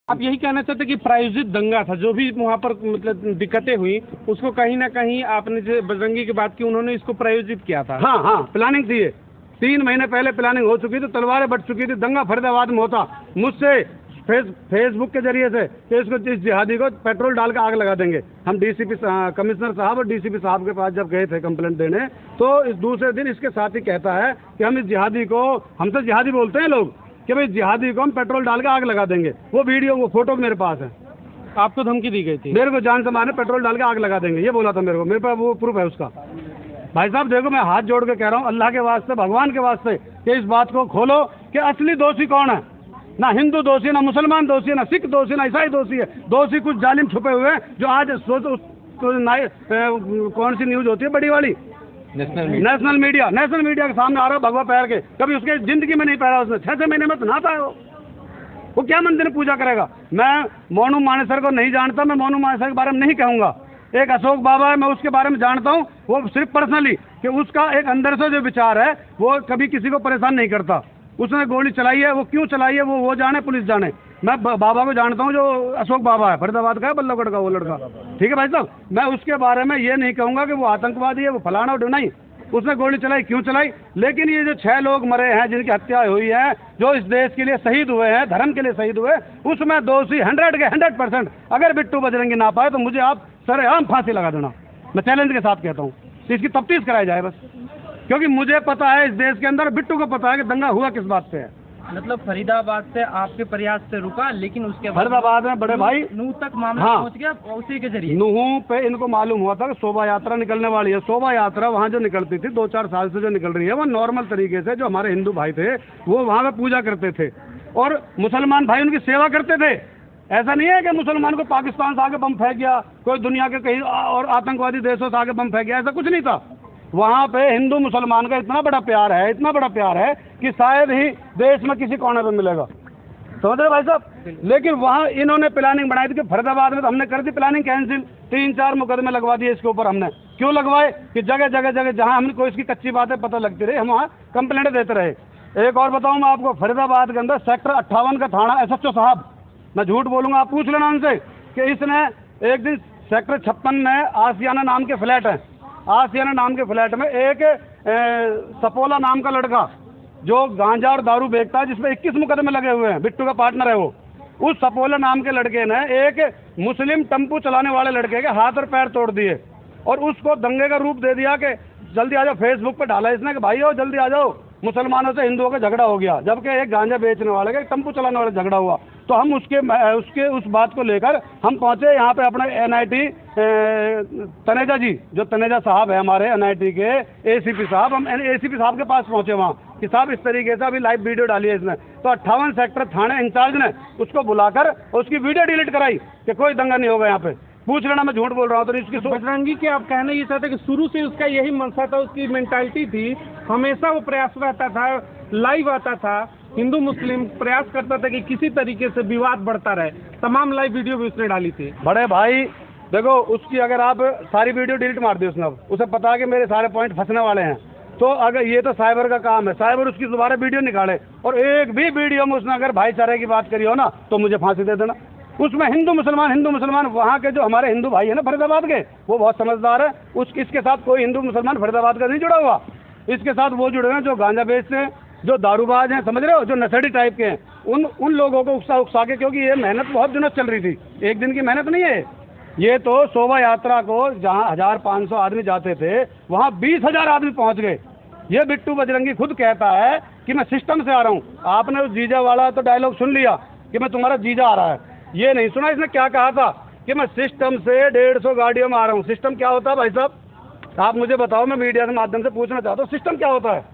आप यही कहना चाहते कि प्रायोजित दंगा था, जो भी वहाँ पर मतलब दिक्कतें हुई उसको कहीं ना कहीं आपने जो बजरंगी की बात की उन्होंने इसको प्रायोजित किया था। हाँ, प्लानिंग थी ये। 3 महीने पहले प्लानिंग हो चुकी थी, तलवारें बट चुकी थी, दंगा फरीदाबाद में होता। मुझसे फेसबुक के जरिए से कि इसको इस जिहादी को पेट्रोल डाल के आग लगा देंगे। हम डीसीपी कमिश्नर साहब और डीसीपी साहब के पास जब गए थे कंप्लेंट देने, तो इस दूसरे दिन इसके साथ ही कहता है कि हम इस जिहादी को, हमसे जिहादी बोलते हैं लोग, कि भाई जिहादी को हम पेट्रोल डाल के आग लगा देंगे। वो वीडियो वो फोटो मेरे पास है। आपको धमकी दी गई थी? मेरे को जान से मारने पेट्रोल डाल के आग लगा देंगे, ये बोला था मेरे को। मेरे पास वो प्रूफ है उसका। भाई साहब देखो, मैं हाथ जोड़ के कह रहा हूँ, अल्लाह के वास्ते, भगवान के वास्ते, कि इस बात को खोलो कि असली दोषी कौन है। ना हिंदू दोषी, ना मुसलमान दोषी, ना सिख दोषी, ना ईसाई दोषी है। दोषी कुछ जालिम छुपे हुए हैं, जो आज कौन सी न्यूज होती है बड़ी वाली, नेशनल मीडिया के सामने आ रहा है भगवा पैर के। कभी उसके जिंदगी में नहीं पैरा उसने, 6 महीने में तो नहाता है वो क्या मंदिर में पूजा करेगा। मैं मोनू मानेसर को नहीं जानता, मैं मोनू मानेसर के बारे में नहीं कहूँगा। एक अशोक बाबा है, मैं उसके बारे में जानता हूँ, वो सिर्फ पर्सनली, कि उसका एक अंदर से जो विचार है वो कभी किसी को परेशान नहीं करता। उसने गोली चलाई है, वो क्यों चलाई है वो जाने, पुलिस जाने। मैं बाबा को जानता हूँ, जो अशोक बाबा है, फरीदाबाद का है, बल्लभगढ़ का वो लड़का, ठीक है भाई साहब। मैं उसके बारे में ये नहीं कहूँगा कि वो आतंकवादी है, वो फलाना और नहीं। उसने गोली चलाई, क्यों चलाई। लेकिन ये जो 6 लोग मरे हैं, जिनकी हत्या हुई है, जो इस देश के लिए शहीद हुए हैं, धर्म के लिए शहीद हुए, उसमें दोषी 100% अगर बिट्टू बजरंगी ना पाए तो मुझे आप सरेआम फांसी लगा देना। मैं चैलेंज के साथ कहता हूँ, इसकी तफ्तीश कराई जाए बस। क्योंकि मुझे पता है इस देश के अंदर, बिट्टू को पता है कि दंगा हुआ किस बात पे है। मतलब फरीदाबाद से आपके प्रयास से रुका, लेकिन उसके बाद फरीदाबाद में बड़े भाई नूह तक मामला पहुंच गया। उसी के जरिए नूह पे इनको मालूम हुआ था कि शोभा यात्रा निकलने वाली है। शोभा यात्रा वहाँ जो निकलती थी 2-4 साल से जो निकल रही है, वो नॉर्मल तरीके से, जो हमारे हिंदू भाई थे वो वहाँ पे पूजा करते थे और मुसलमान भाई उनकी सेवा करते थे। ऐसा नहीं है कि मुसलमान को पाकिस्तान से आगे बम फेंक गया, कोई दुनिया के कहीं और आतंकवादी देशों से आगे बम फेंक गया, ऐसा कुछ नहीं था। वहाँ पे हिंदू मुसलमान का इतना बड़ा प्यार है, इतना बड़ा प्यार है कि शायद ही देश में किसी कोने पे मिलेगा, समझ रहे भाई साहब। लेकिन वहाँ इन्होंने प्लानिंग बनाई थी कि फरीदाबाद में, तो हमने कर दी प्लानिंग कैंसिल। 3-4 मुकदमे लगवा दिए इसके ऊपर। हमने क्यों लगवाए कि जगह जगह जहाँ हमने कोई इसकी कच्ची बातें पता लगती रही, हम वहाँ कंप्लेंट देते रहे। एक और बताऊँ मैं आपको, फरीदाबाद के अंदर सेक्टर 58 का थाना SHO साहब, मैं झूठ बोलूँगा, आप पूछ लेना उनसे, कि इसने एक दिन सेक्टर 56 में आसियाना नाम के फ्लैट है, आसियाना नाम के फ्लैट में एक सपोला नाम का लड़का जो गांजा और दारू बेचता है, जिसमें 21 मुकदमे लगे हुए हैं, बिट्टू का पार्टनर है वो। उस सपोला नाम के लड़के ने एक मुस्लिम टेम्पू चलाने वाले लड़के के हाथ और पैर तोड़ दिए और उसको दंगे का रूप दे दिया कि जल्दी आ जाओ। फेसबुक पे डाला इसने कि भाई हो जल्दी आ जाओ, मुसलमानों से हिंदुओं का झगड़ा हो गया, जबकि एक गांजा बेचने वाले का टेम्पू चलाने वाले झगड़ा हुआ। तो हम उस बात को लेकर हम पहुंचे यहाँ पे अपने NIT तनेजा जी, जो तनेजा साहब है हमारे NIT के ACP साहब, हम ACP साहब के पास पहुंचे वहाँ कि साहब इस तरीके से अभी लाइव वीडियो डाली है इसने। तो 58 सेक्टर थाने इंचार्ज ने उसको बुलाकर उसकी वीडियो डिलीट कराई कि कोई दंगा नहीं होगा यहाँ पे। पूछ लेना, मैं झूठ बोल रहा हूँ। तो इसकी बजरंगी के आप कहना ये चाहते कि शुरू से उसका यही मनसा था, उसकी मेंटालिटी थी, हमेशा वो प्रयास रहता था, लाइव आता था, हिंदू मुस्लिम प्रयास करता था कि किसी तरीके से विवाद बढ़ता रहे। तमाम लाइव वीडियो भी उसने डाली थी। बड़े भाई देखो, उसकी अगर आप सारी वीडियो डिलीट मार दी उसने, अब उसे पता है कि मेरे सारे पॉइंट फंसने वाले हैं, तो अगर ये तो साइबर का काम है, साइबर उसकी दोबारा वीडियो निकाले और एक भी वीडियो में उसने अगर भाईचारे की बात करी हो ना, तो मुझे फांसी दे देना। उसमें हिंदू मुसलमान वहाँ के जो हमारे हिंदू भाई है ना फरीदाबाद के, वो बहुत समझदार है। इसके साथ कोई हिंदू मुसलमान फरीदाबाद का नहीं जुड़ा हुआ। इसके साथ वो जुड़े हैं जो गांजा बेचते हैं, जो दारूबाज हैं, समझ रहे हो, जो नशेड़ी टाइप के हैं, उन लोगों को उकसा के, क्योंकि ये मेहनत बहुत दिनों चल रही थी, एक दिन की मेहनत नहीं है ये। तो शोभा यात्रा को जहाँ 1500 आदमी जाते थे, वहाँ 20,000 आदमी पहुँच गए। ये बिट्टू बजरंगी खुद कहता है कि मैं सिस्टम से आ रहा हूँ। आपने उस जीजा वाला तो डायलॉग सुन लिया कि मैं तुम्हारा जीजा आ रहा है, ये नहीं सुना इसने क्या कहा था कि मैं सिस्टम से 150 गाड़ियों में आ रहा हूँ। सिस्टम क्या होता है भाई साहब, आप मुझे बताओ, मैं मीडिया के माध्यम से पूछना चाहता हूँ, सिस्टम क्या होता है।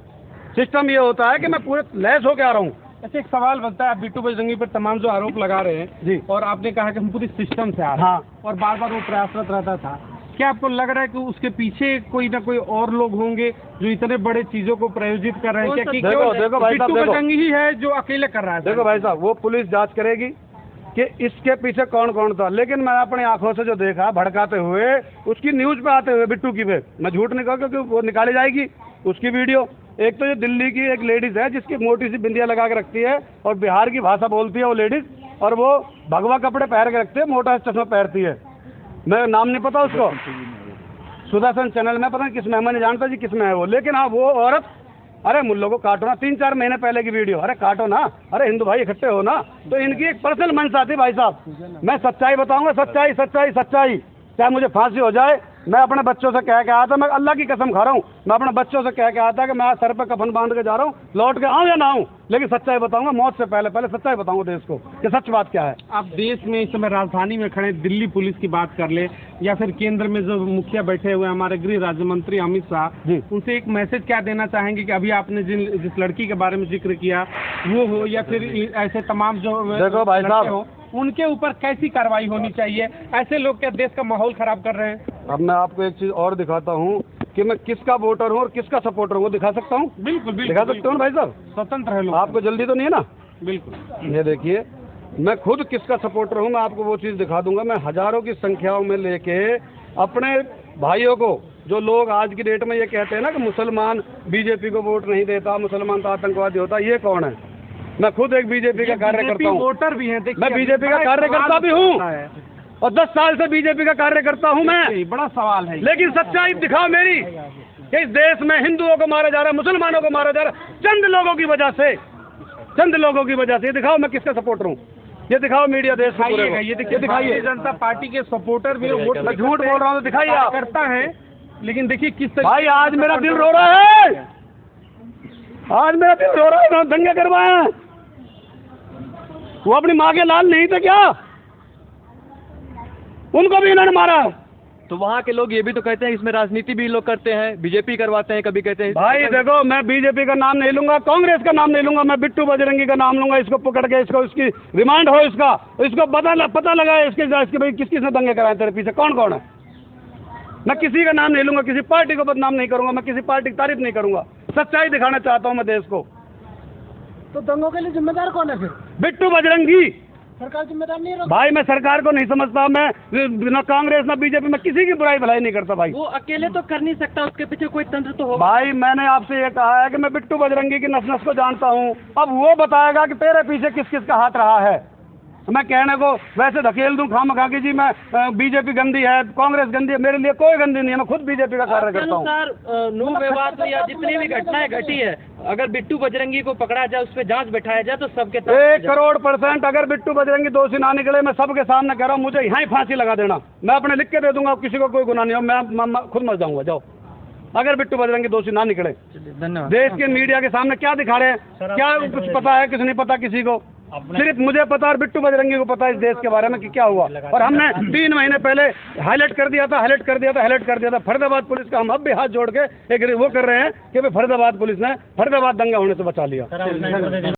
सिस्टम ये होता है कि मैं पूरे लैस होके आ रहा हूँ। ऐसे एक सवाल बनता है, आप बिट्टू बजरंगी पर तमाम जो आरोप लगा रहे हैं जी, और आपने कहा कि हम पूरी सिस्टम से आ रहे हैं, हाँ, और बार बार वो प्रयासरत रहता था, क्या आपको लग रहा है कि उसके पीछे कोई ना कोई और लोग होंगे जो इतने बड़े चीजों को प्रायोजित कर रहे हैं? क्या कि देखो भाई साहब, बिट्टू बजरंगी ही है जो अकेले कर रहा है? देखो भाई साहब, वो पुलिस जांच करेगी कि इसके पीछे कौन कौन था। लेकिन मैं अपनी आंखों से जो देखा भड़काते हुए, उसकी न्यूज पे आते हुए बिट्टू की पे, मैं झूठ नहीं कहूँ, क्योंकि वो निकाली जाएगी उसकी वीडियो। एक तो ये दिल्ली की एक लेडीज है जिसकी मोटी सी बिंदिया लगा के रखती है और बिहार की भाषा बोलती है वो लेडीज, और वो भगवा कपड़े पहन के रखते हैं, मोटा चश्मा पहनती है। मैं नाम नहीं पता उसको, सुदर्शन चैनल में पता नहीं किस में, मैं नहीं जानता जी किस में है वो, लेकिन हाँ वो औरत, अरे मुल्लों को काटो ना, 3-4 महीने पहले की वीडियो, अरे काटो ना, अरे हिंदू भाई इकट्ठे हो ना। तो इनकी एक पर्सनल मंशा थी भाई साहब, मैं सच्चाई बताऊंगा, सच्चाई सच्चाई सच्चाई, चाहे मुझे फांसी हो जाए। मैं अपने बच्चों से कह के आया था, मैं अल्लाह की कसम खा रहा हूँ, मैं अपने बच्चों से कह के आया था कि मैं सर पे कफन बांध के जा रहा हूँ, लौट के आऊँ या ना आऊँ, लेकिन सच्चाई बताऊंगा, मौत से पहले पहले सच्चाई बताऊंगा देश को कि सच बात क्या है। आप देश में इस समय राजधानी में खड़े, दिल्ली पुलिस की बात कर ले या फिर केंद्र में जो मुखिया बैठे हुए हमारे गृह राज्य मंत्री अमित शाह, उनसे एक मैसेज क्या देना चाहेंगे कि अभी आपने जिस लड़की के बारे में जिक्र किया वो हो या फिर ऐसे तमाम जो देखो भाई साहब, उनके ऊपर कैसी कार्रवाई होनी चाहिए? ऐसे लोग क्या देश का माहौल खराब कर रहे हैं? अब मैं आपको एक चीज और दिखाता हूँ कि मैं किसका वोटर हूँ और किसका सपोर्टर हूँ, वो दिखा सकता हूँ। बिल्कुल बिल्कुल दिखा सकते हो ना भाई साहब, स्वतंत्र है लोग। आपको जल्दी तो नहीं है ना? बिल्कुल, ये देखिए, मैं खुद किसका सपोर्टर हूँ, मैं आपको वो चीज़ दिखा दूंगा। मैं हजारों की संख्याओं में लेके अपने भाइयों को, जो लोग आज की डेट में ये कहते हैं ना कि मुसलमान बीजेपी को वोट नहीं देता, मुसलमान तो आतंकवादी होता, ये कौन है? मैं खुद एक बीजेपी का कार्यकर्ता हूँ, वोटर भी हैं, मैं बीजेपी का कार्यकर्ता भी हूँ और 10 साल से बीजेपी का कार्यकर्ता हूँ मैं। बड़ा सवाल है, लेकिन सच्चाई दिखाओ मेरी, इस देश में हिंदुओं को मारा जा रहा है, मुसलमानों को मारा जा रहा है, चंद लोगों की वजह से, चंद लोगों की वजह से। ये दिखाओ मैं किसका सपोर्टर हूँ, ये दिखाओ मीडिया देश को पूरे को। ये देखिए, भारतीय जनता पार्टी के सपोर्टर भी वोट, मैं झूठ बोल रहा हूँ तो दिखाइए आप। करता है, लेकिन देखिए किस भाई आज मेरा दिल रो रहा है, आज मेरा दिल रो रहा है, दंगे करवाए हैं। वो अपनी माँ के लाल नहीं थे क्या? उनको भी इन्होंने मारा। तो वहाँ के लोग ये भी तो कहते हैं इसमें राजनीति भी लोग करते हैं, बीजेपी करवाते हैं, कभी कहते हैं। भाई देखो, मैं बीजेपी का नाम नहीं लूंगा, कांग्रेस का नाम नहीं लूंगा, मैं बिट्टू बजरंगी का नाम लूंगा। इसको पकड़ के इसको, इसकी रिमांड हो, इसको पता लगा इसके भाई किस किसने दंगे कराए तेरे पीछे, कौन कौन है। मैं किसी का नाम नहीं लूंगा, किसी पार्टी को बदनाम नहीं करूंगा, मैं किसी पार्टी की तारीफ नहीं करूंगा, सच्चाई दिखाना चाहता हूं मैं देश को। तो दंगों के लिए जिम्मेदार कौन है फिर? बिट्टू बजरंगी। सरकार जिम्मेदार नहीं है? भाई मैं सरकार को नहीं समझता, मैं न कांग्रेस न बीजेपी, मैं किसी की बुराई भलाई नहीं करता भाई। वो अकेले तो कर नहीं सकता, उसके पीछे कोई तंत्र तो होगा। भाई मैंने आपसे ये कहा है कि मैं बिट्टू बजरंगी की नस नस को जानता हूँ, अब वो बताएगा कि तेरे पीछे किस किस का हाथ रहा है। मैं कहने को वैसे धकेल दूं खामखा कि जी मैं बीजेपी गंदी है, कांग्रेस गंदी है, मेरे लिए कोई गंदी नहीं है, मैं खुद बीजेपी का कार्य करता हूँ। अनुसार नूह विवाद या जितनी भी घटनाएं घटी है, अगर बिट्टू बजरंगी को पकड़ा जाए, उस पर जांच बैठाया जाए तो सबके 1,00,00,000% अगर बिट्टू बजरंगी दोषी ना निकले, मैं सबके सामने कह रहा हूँ, मुझे यहाँ ही फांसी लगा देना, मैं अपने लिख के दे दूंगा, किसी को कोई गुनाह नहीं हो, मैं खुद मर जाऊंगा। जाओ, अगर बिट्टू बजरंगी दोषी ना निकले। धन्यवाद। देश के मीडिया के सामने क्या दिखा रहे हैं, क्या कुछ पता है, कुछ नहीं पता किसी को, सिर्फ मुझे पता और बिट्टू बजरंगी को पता है इस देश के बारे में कि क्या हुआ। और हमने 3 महीने पहले हाईलाइट कर दिया था फरीदाबाद पुलिस का। हम अब भी हाथ जोड़ के एक वो कर रहे हैं कि फरीदाबाद पुलिस ने फरीदाबाद दंगा होने से बचा लिया।